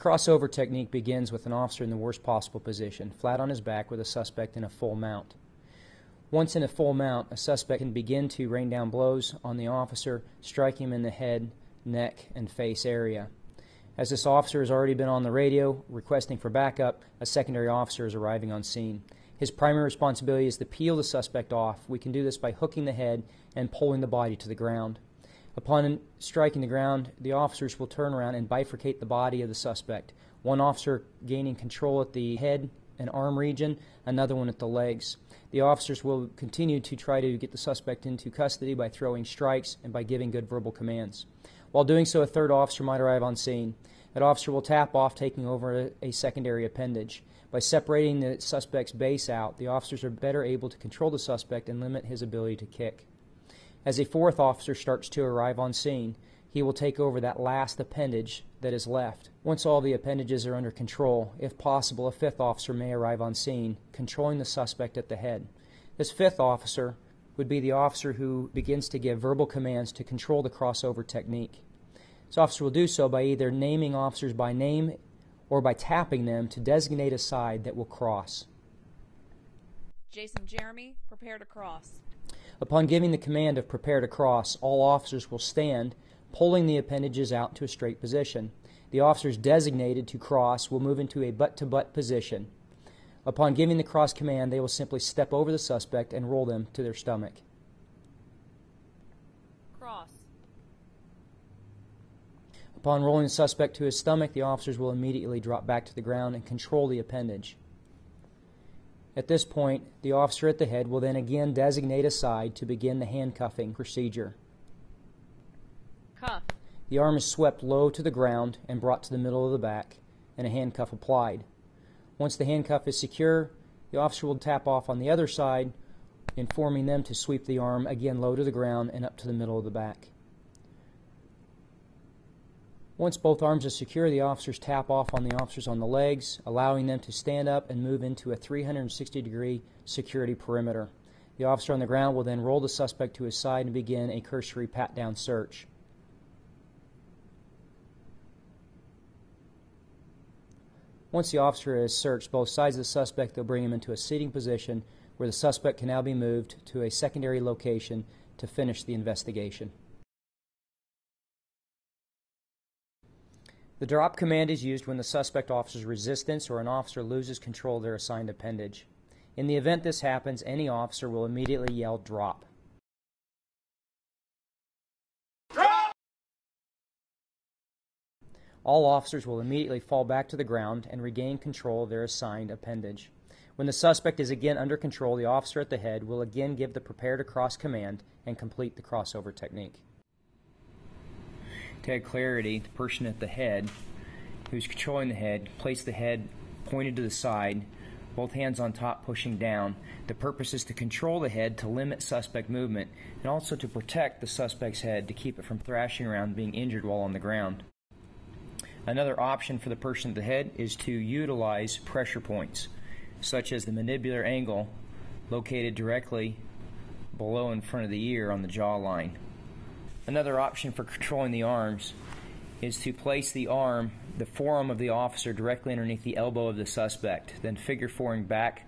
crossover technique begins with an officer in the worst possible position, flat on his back with a suspect in a full mount. Once in a full mount, a suspect can begin to rain down blows on the officer, striking him in the head, neck, and face area. As this officer has already been on the radio requesting for backup, a secondary officer is arriving on scene. His primary responsibility is to peel the suspect off. We can do this by hooking the head and pulling the body to the ground. Upon striking the ground, the officers will turn around and bifurcate the body of the suspect. One officer gaining control at the head and arm region, another one at the legs. The officers will continue to try to get the suspect into custody by throwing strikes and by giving good verbal commands. While doing so, a third officer might arrive on scene. That officer will tap off, taking over a secondary appendage. By separating the suspect's base out, the officers are better able to control the suspect and limit his ability to kick. As a fourth officer starts to arrive on scene, he will take over that last appendage that is left. Once all the appendages are under control, if possible, a fifth officer may arrive on scene, controlling the suspect at the head. This fifth officer would be the officer who begins to give verbal commands to control the crossover technique. This officer will do so by either naming officers by name or by tapping them to designate a side that will cross. Jason Jeremy, prepare to cross. Upon giving the command of prepare to cross, all officers will stand, pulling the appendages out to a straight position. The officers designated to cross will move into a butt-to-butt position. Upon giving the cross command, they will simply step over the suspect and roll them to their stomach. Cross. Upon rolling the suspect to his stomach, the officers will immediately drop back to the ground and control the appendage. At this point, the officer at the head will then again designate a side to begin the handcuffing procedure. Cuff. The arm is swept low to the ground and brought to the middle of the back, and a handcuff applied. Once the handcuff is secure, the officer will tap off on the other side, informing them to sweep the arm again low to the ground and up to the middle of the back. Once both arms are secure, the officers tap off on the officers on the legs, allowing them to stand up and move into a 360-degree security perimeter. The officer on the ground will then roll the suspect to his side and begin a cursory pat-down search. Once the officer has searched both sides of the suspect, they'll bring him into a seating position where the suspect can now be moved to a secondary location to finish the investigation. The drop command is used when the suspect offers resistance or an officer loses control of their assigned appendage. In the event this happens, any officer will immediately yell drop. Drop! All officers will immediately fall back to the ground and regain control of their assigned appendage. When the suspect is again under control, the officer at the head will again give the prepare to cross command and complete the crossover technique. To add clarity, the person at the head who's controlling the head, place the head pointed to the side, both hands on top pushing down. The purpose is to control the head to limit suspect movement and also to protect the suspect's head to keep it from thrashing around and being injured while on the ground. Another option for the person at the head is to utilize pressure points, such as the mandibular angle located directly below in front of the ear on the jawline. Another option for controlling the arms is to place the forearm of the officer directly underneath the elbow of the suspect, then figure four-ing back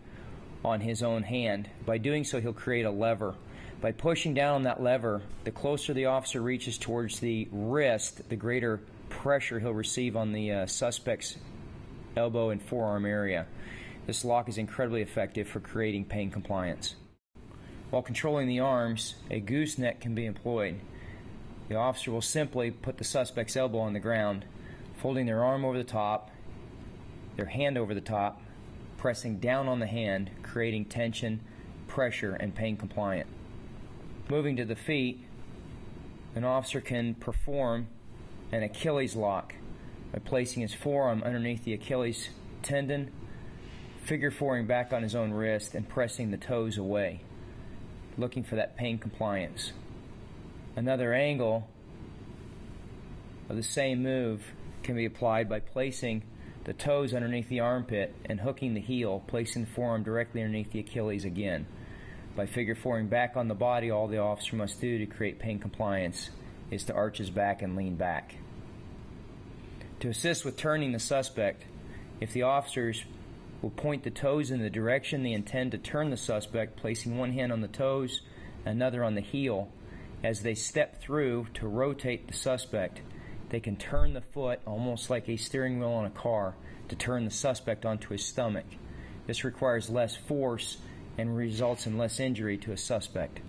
on his own hand. By doing so, he'll create a lever. By pushing down on that lever, the closer the officer reaches towards the wrist, the greater pressure he'll receive on the suspect's elbow and forearm area. This lock is incredibly effective for creating pain compliance. While controlling the arms, a gooseneck can be employed. The officer will simply put the suspect's elbow on the ground, folding their arm over the top, their hand over the top, pressing down on the hand, creating tension, pressure, and pain compliant. Moving to the feet, an officer can perform an Achilles lock by placing his forearm underneath the Achilles tendon, figure four-ing back on his own wrist, and pressing the toes away, looking for that pain compliance. Another angle of the same move can be applied by placing the toes underneath the armpit and hooking the heel, placing the forearm directly underneath the Achilles again. By figure four-ing back on the body, all the officer must do to create pain compliance is to arch his back and lean back. To assist with turning the suspect, if the officers will point the toes in the direction they intend to turn the suspect, placing one hand on the toes, another on the heel, as they step through to rotate the suspect, they can turn the foot almost like a steering wheel on a car to turn the suspect onto his stomach. This requires less force and results in less injury to a suspect.